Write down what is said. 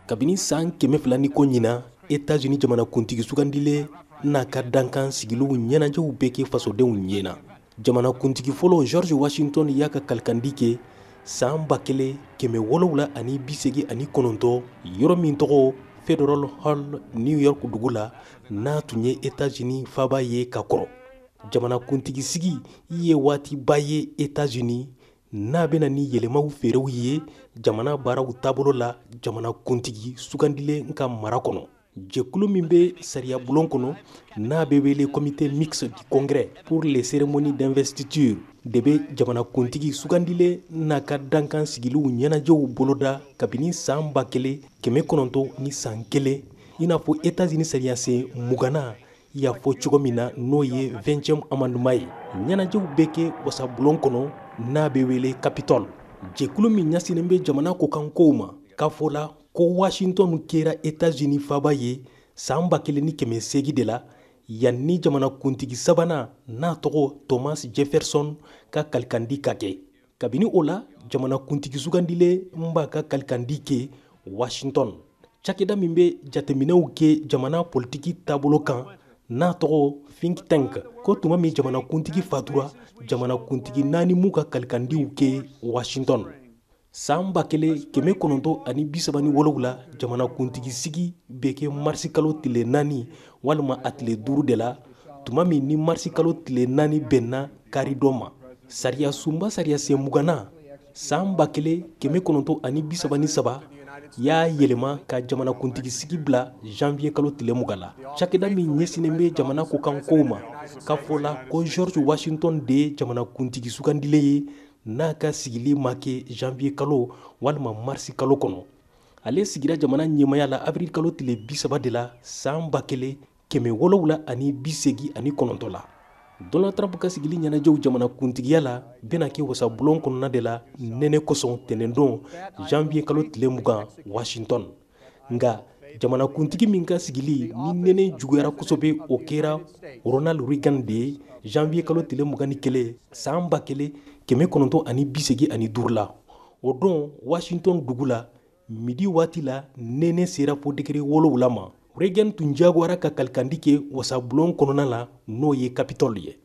kabini san 200 ni ko ɲina États-Unis jamana kuntigi sugandile n'a ka dankan sigiluw ɲɛnajɛw bɛɛ kɛ fasodenw ɲɛna. Jamana kuntigi fɔlɔ George Washington y'a ka kalikandi kɛ san 1789 yɔrɔ min tɔgɔ Federal Hall New York dugu la n'a tun ye États-Unis faaba ye ka kɔrɔ. Jamana kuntigi sigi ye waatiba ye États-Unis n'a bɛna ni yɛlɛmaw feerew ye jamana baaraw taabolo la jamana kuntigi sugandilen ka mara kɔnɔ. Jɛkulu min bɛ sariya bulon kɔnɔ n'a bɛ wele comité mixte du congrès pour les cérémonies d'investiture de bɛ jamana kuntigi sugandilen n'a ka dankan sigiluw ɲɛnajɛw boloda kabini san 1900 ni san 1 i n'a fɔ États-Unis sariya sen 20 y'a fɔ cogo min na n'o ye 20e amendement ye. Ɲɛnajɛw bɛ kɛ wasabulon kɔnɔ n'a bɛ wele Capitole. Jɛkulu min ɲɛsinnen bɛ jamana kokankow ma k'a fɔ la ko Washington kɛra États-Unis faaba ye san 1808 de la yan ni jamana kuntigi sabanan n'a tɔgɔ Thomas Jefferson ka kalikandi ka kɛ. Kabini o la jamana kuntigi sugandile b'a ka kalikandi kɛ Washington. Cakɛda min bɛ jateminɛw kɛ jamana politiki taabolo kan n'a tɔgɔ think tank ko tuma min jamana kuntigi fatura jamana kuntigi 4 m'u ka kalikandiw kɛ Washington. San 1937 la jamana kuntigi sigi bɛ kɛ marisi kalo tile 4 walima a tile 5 de la tuma min ni marisi kalo tile 4 bɛnna kari dɔ ma. Sariya sunba sariya sen 20 san 1933 y'a yɛlɛma ka jamana kuntigi sigi bila janvier kalo tile 20 la. Cakɛda min ɲɛsinnen bɛ jamana kokankow ma k'a fɔ la ko George Washington de ye jamana kuntigi sugandile ye n'a ka sigili ma kɛ janvier kalo walima marisi kalo kɔnɔ. Ale sigira jamana ɲɛmaya la avril kalo tile 30 de la san 1789 la. Donald Trump ka sigili ɲɛnajɛw jamana kuntigiya la bɛna kɛ wasabulon kɔnɔna de la nɛnɛ kosɔn tɛnɛndon janvier kalo tile 20 Washington. Nga jamana kuntigi min ka sigili ni nɛnɛ juguyara kosɛbɛ o kɛra Ronald Reagan de ye janvier kalo tile 21 san 1985 la. O don Washington dugu la midi waati la nɛnɛ sera fo degré 7 ma. Reagan tun jagoyara ka kalikandi kɛ wasabulon kɔnɔna la n'o ye Capitole ye.